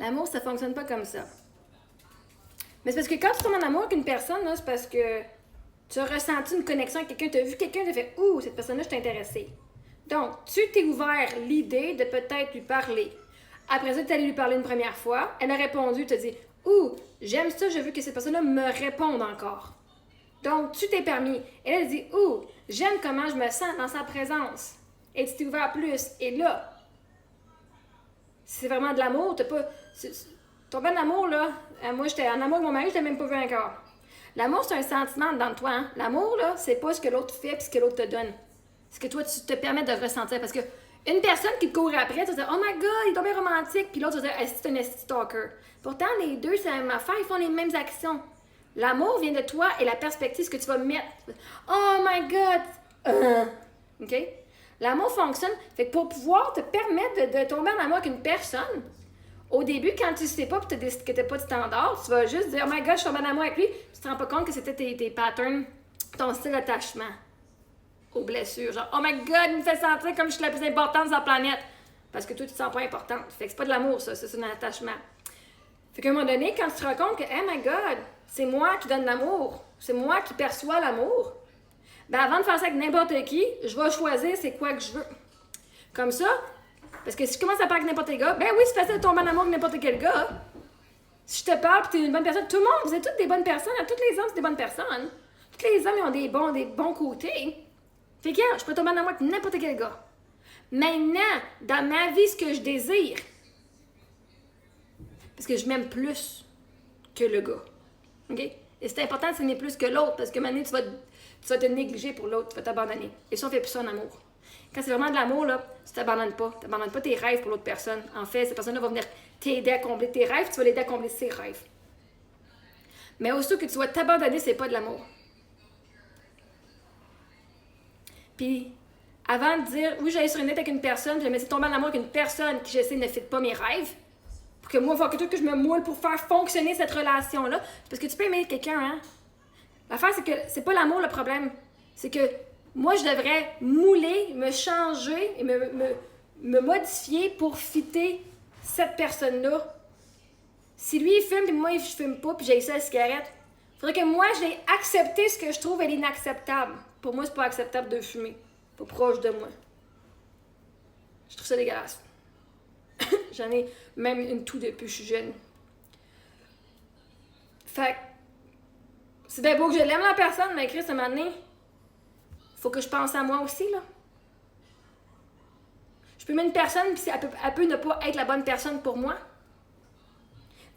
L'amour, ça fonctionne pas comme ça. Mais c'est parce que quand tu tombes en amour avec une personne, là, c'est parce que tu as ressenti une connexion avec quelqu'un, tu as vu quelqu'un, tu as fait « Ouh, cette personne-là, je suis intéressée ». Donc, tu t'es ouvert l'idée de peut-être lui parler. Après ça, tu es allé lui parler une première fois. Elle a répondu, tu as dit « Ouh, j'aime ça, je veux que cette personne-là me réponde encore ». Donc, tu t'es permis. Et elle a dit « Ouh, j'aime comment je me sens dans sa présence ». Et tu t'es ouvert plus. Et là, c'est vraiment de l'amour, t'as pas... Tomber en amour, là, moi, j'étais en amour avec mon mari, je l'ai même pas vu encore. L'amour, c'est un sentiment dans toi. Hein? L'amour, là, c'est pas ce que l'autre fait et ce que l'autre te donne. C'est ce que toi, tu te permets de ressentir. Parce que une personne qui te court après, tu vas dire « Oh my God, il est tombé romantique », puis l'autre, tu vas dire « C'est un stalker ». Pourtant, les deux, c'est la même affaire, ils font les mêmes actions. L'amour vient de toi et la perspective, ce que tu vas mettre. « Oh my God! » OK? L'amour fonctionne. Fait que pour pouvoir te permettre de tomber en amour avec une personne, au début, quand tu ne sais pas et que tu n'as pas de standard, tu vas juste dire « Oh my God, je suis tombée en amour avec lui », tu te rends pas compte que c'était tes patterns, ton style d'attachement aux blessures. Genre « Oh my God, il me fait sentir comme je suis la plus importante sur la planète ». Parce que toi, tu te sens pas importante. Fait que c'est pas de l'amour, ça, c'est un attachement. Fait qu'à un moment donné, quand tu te rends compte que « Oh my God, c'est moi qui donne l'amour, c'est moi qui perçois l'amour », ben avant de faire ça avec n'importe qui, je vais choisir c'est quoi que je veux. Comme ça, parce que si je commence à parler avec n'importe quel gars, ben oui, c'est facile de tomber en amour avec n'importe quel gars. Si je te parle et tu es une bonne personne, tout le monde, vous êtes toutes des bonnes personnes, tous les hommes, c'est des bonnes personnes. Tous les hommes, ils ont des bons côtés. Fait que je peux tomber en amour avec n'importe quel gars. Maintenant, dans ma vie, ce que je désire, parce que je m'aime plus que le gars. OK? Et c'est important de s'aimer plus que l'autre, parce que maintenant, tu vas te négliger pour l'autre, tu vas t'abandonner. Et ça, on fait plus ça en amour. Quand c'est vraiment de l'amour, là, tu t'abandonnes pas. Tu n'abandonnes pas tes rêves pour l'autre personne. En fait, cette personne-là va venir t'aider à combler tes rêves, tu vas l'aider à combler ses rêves. Mais aussitôt que tu vas t'abandonner, c'est pas de l'amour. Puis, avant de dire, oui, j'allais sur une date avec une personne, puis je me suis tombée en amour avec une personne qui, je sais, ne fit pas mes rêves, pour que moi, il faut que je me moule pour faire fonctionner cette relation-là. Parce que tu peux aimer quelqu'un, hein? L'affaire, c'est que c'est pas l'amour le problème. C'est que moi, je devrais mouler, me changer et me modifier pour fitter cette personne-là. Si lui, il fume, puis moi, je fume pas, puis j'ai ça la cigarette, il faudrait que moi, je l'ai accepté ce que je trouve est inacceptable. Pour moi, c'est pas acceptable de fumer. Pas proche de moi. Je trouve ça dégueulasse. J'en ai même une toux depuis que je suis jeune. Fait que c'est bien beau que je l'aime la personne, mais Chris, à un moment donné, faut que je pense à moi aussi, là. Je peux aimer une personne, puis elle peut ne pas être la bonne personne pour moi.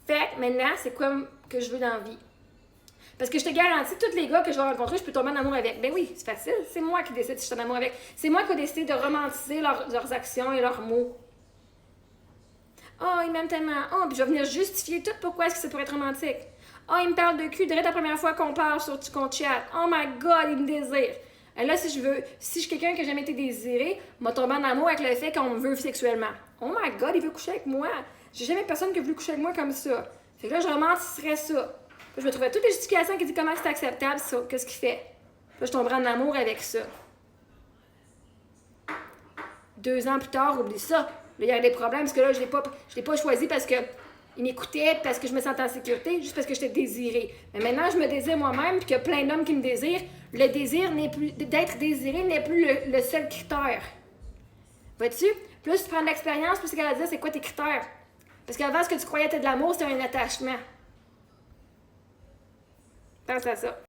Fait que maintenant, c'est quoi que je veux dans la vie? Parce que je te garantis, tous les gars que je vais rencontrer, je peux tomber en amour avec. Ben oui, c'est facile. C'est moi qui décide si je suis en amour avec. C'est moi qui ai décidé de romantiser leurs actions et leurs mots. Oh, il m'aime tellement. Oh, puis je vais venir justifier tout pourquoi est-ce que ça pourrait être romantique. Oh, il me parle de cul direct la première fois qu'on parle sur qu'on chat. Oh my God, il me désire. Et là, si je suis quelqu'un qui n'a jamais été désiré, m'a tombé en amour avec le fait qu'on me veut sexuellement. Oh my God, il veut coucher avec moi. J'ai jamais personne qui a voulu coucher avec moi comme ça. Fait que là, je romantiserais ça. Puis je me trouvais toutes les justifications qui disent comment c'est acceptable, ça, qu'est-ce qu'il fait. Puis là, je tomberais en amour avec ça. 2 ans plus tard, oublie ça. Là, il y a des problèmes parce que là, je l'ai pas choisi parce que il m'écoutait, parce que je me sentais en sécurité, juste parce que j'étais désirée. Mais maintenant, je me désire moi-même, puis qu'il y a plein d'hommes qui me désirent. Le désir d'être désiré n'est plus le seul critère. Vois-tu? Plus tu prends de l'expérience, plus c'est qu'elle va dire c'est quoi tes critères. Parce qu'avant, ce que tu croyais être de l'amour, c'était un attachement. Pense à ça.